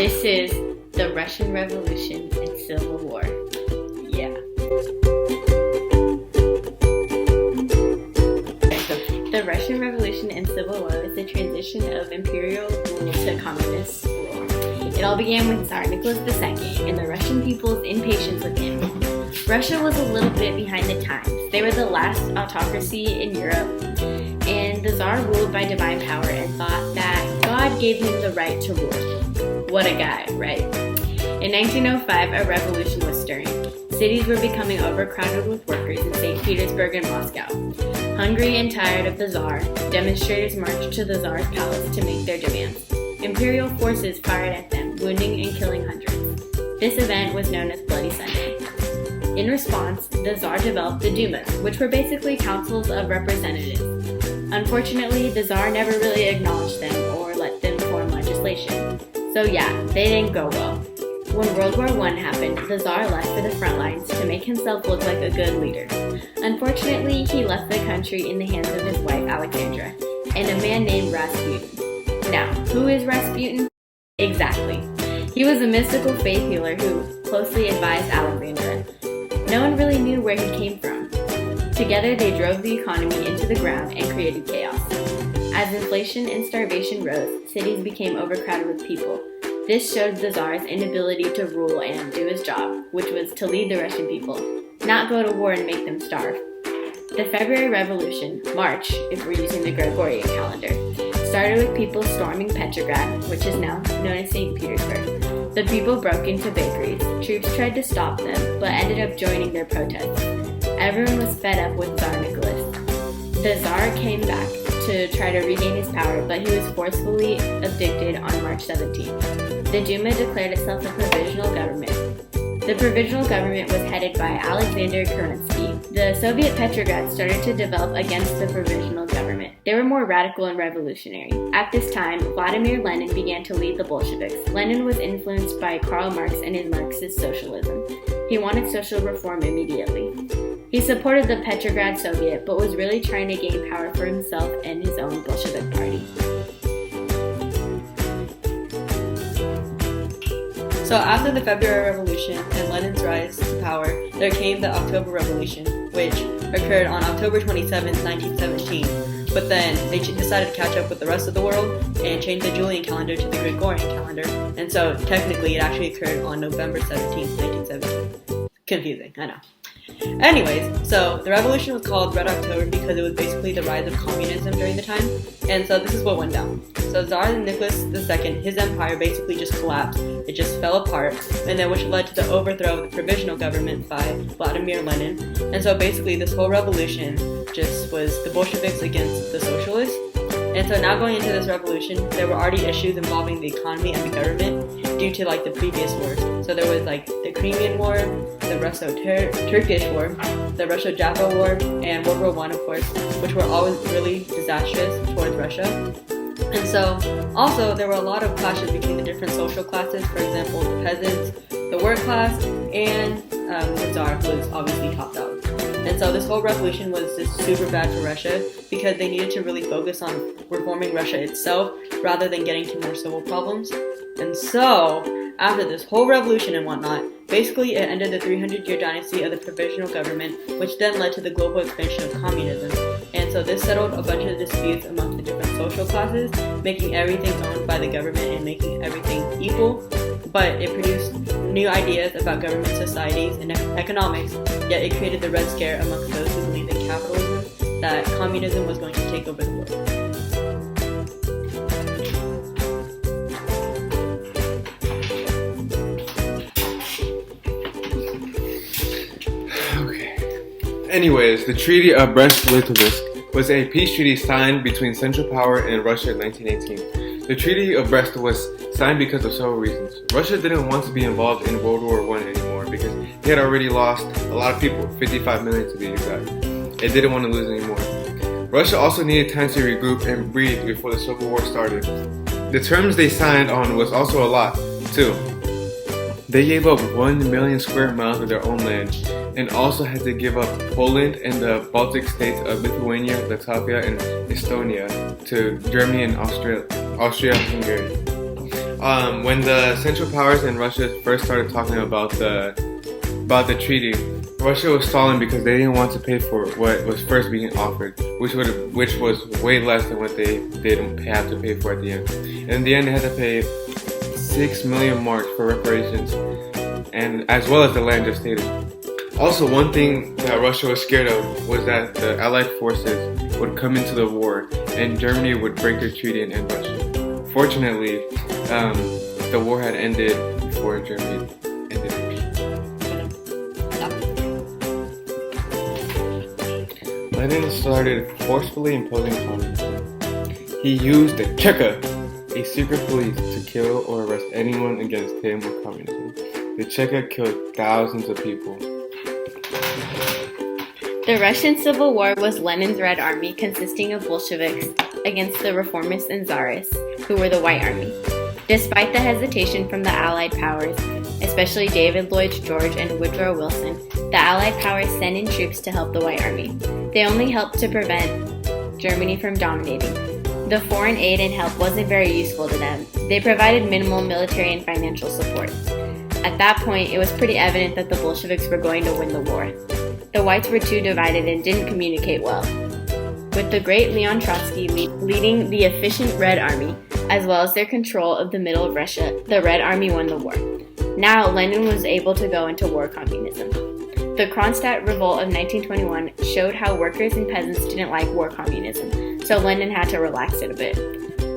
This is the Russian Revolution and Civil War. Yeah. The Russian Revolution and Civil War is the transition of imperial rule to communist rule. It all began with Tsar Nicholas II and the Russian people's impatience with him. Russia was a little bit behind the times. They were the last autocracy in Europe, and the Tsar ruled by divine power and thought that God gave him the right to rule. What a guy, right? In 1905, a revolution was stirring. Cities were becoming overcrowded with workers in St. Petersburg and Moscow. Hungry and tired of the Tsar, demonstrators marched to the Tsar's palace to make their demands. Imperial forces fired at them, wounding and killing hundreds. This event was known as Bloody Sunday. In response, the Tsar developed the Dumas, which were basically councils of representatives. Unfortunately, the Tsar never really acknowledged them or let them form legislation. So yeah, they didn't go well. When World War I happened, the Tsar left for the front lines to make himself look like a good leader. Unfortunately, he left the country in the hands of his wife Alexandra and a man named Rasputin. Now, who is Rasputin? Exactly. He was a mystical faith healer who closely advised Alexandra. No one really knew where he came from. Together, they drove the economy into the ground and created chaos. As inflation and starvation rose, cities became overcrowded with people. This showed the Tsar's inability to rule and do his job, which was to lead the Russian people, not go to war and make them starve. The February Revolution, March if we're using the Gregorian calendar, started with people storming Petrograd, which is now known as St. Petersburg. The people broke into bakeries. Troops tried to stop them, but ended up joining their protests. Everyone was fed up with Tsar Nicholas. The Tsar came back to try to regain his power, but he was forcefully abdicated on March 17th. The Duma declared itself a provisional government. The provisional government was headed by Alexander Kerensky. The Soviet Petrograd started to develop against the provisional government. They were more radical and revolutionary. At this time, Vladimir Lenin began to lead the Bolsheviks. Lenin was influenced by Karl Marx and his Marxist socialism. He wanted social reform immediately. He supported the Petrograd Soviet, but was really trying to gain power for himself and his own Bolshevik party. So after the February Revolution and Lenin's rise to power, there came the October Revolution, which occurred on October 27, 1917. But then they decided to catch up with the rest of the world and change the Julian calendar to the Gregorian calendar. And so technically it actually occurred on November 17, 1917. Confusing, I know. Anyways, so the revolution was called Red October because it was basically the rise of communism during the time, and so this is what went down. So Tsar Nicholas II, his empire basically just collapsed, it just fell apart, and then which led to the overthrow of the provisional government by Vladimir Lenin, and so basically this whole revolution just was the Bolsheviks against the socialists. And so now going into this revolution, there were already issues involving the economy and the government due to like the previous wars. So there was like the Crimean War, the Russo-Turkish War, the Russo-Java War, and World War I, of course, which were always really disastrous towards Russia. And so also there were a lot of clashes between the different social classes, for example, the peasants, the work class, and the Tsar was obviously topped out. And so this whole revolution was just super bad for Russia because they needed to really focus on reforming Russia itself rather than getting to more civil problems. And so, after this whole revolution and whatnot, basically it ended the 300-year dynasty of the provisional government, which then led to the global expansion of communism. And so this settled a bunch of disputes amongst the different social classes, making everything owned by the government and making everything equal. But it produced new ideas about government societies and economics, yet it created the Red Scare amongst those who believed in capitalism, that communism was going to take over the world. Anyways, the Treaty of Brest-Litovsk was a peace treaty signed between Central Power and Russia in 1918. The Treaty of Brest was signed because of several reasons. Russia didn't want to be involved in World War I anymore because it had already lost a lot of people, 55 million to be exact. It didn't want to lose anymore. Russia also needed time to regroup and breathe before the Civil War started. The terms they signed on was also a lot, too. They gave up 1 million square miles of their own land and also had to give up Poland and the Baltic states of Lithuania, Latvia, and Estonia to Germany and Austria-Hungary. When the Central Powers in Russia first started talking about the treaty, Russia was stalling because they didn't want to pay for what was first being offered, which was way less than what they did have to pay for at the end. And in the end, they had to pay 6 million marks for reparations, and as well as the land just stated. Also, one thing that Russia was scared of was that the Allied forces would come into the war and Germany would break their treaty and end Russia. Fortunately, the war had ended before Germany ended. Lenin started forcefully imposing communism. He used the Cheka, a secret police, to kill or arrest anyone against him or communism. The Cheka killed thousands of people. The Russian Civil War was Lenin's Red Army, consisting of Bolsheviks against the reformists and Tsarists, who were the White Army. Despite the hesitation from the Allied powers, especially David Lloyd George and Woodrow Wilson, the Allied powers sent in troops to help the White Army. They only helped to prevent Germany from dominating. The foreign aid and help wasn't very useful to them. They provided minimal military and financial support. At that point, it was pretty evident that the Bolsheviks were going to win the war. The whites were too divided and didn't communicate well. With the great Leon Trotsky leading the efficient Red Army, as well as their control of the middle of Russia, the Red Army won the war. Now, Lenin was able to go into war communism. The Kronstadt Revolt of 1921 showed how workers and peasants didn't like war communism, so Lenin had to relax it a bit.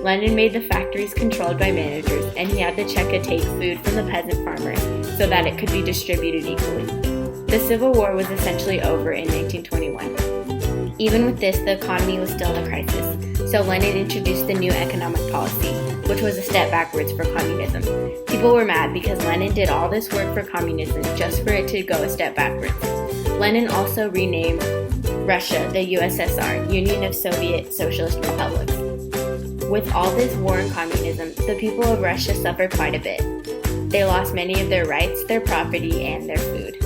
Lenin made the factories controlled by managers, and he had the Cheka take food from the peasant farmers so that it could be distributed equally. The Civil War was essentially over in 1921. Even with this, the economy was still in a crisis, so Lenin introduced the new economic policy, which was a step backwards for communism. People were mad because Lenin did all this work for communism just for it to go a step backwards. Lenin also renamed Russia the USSR, Union of Soviet Socialist Republics. With all this war and communism, the people of Russia suffered quite a bit. They lost many of their rights, their property, and their food.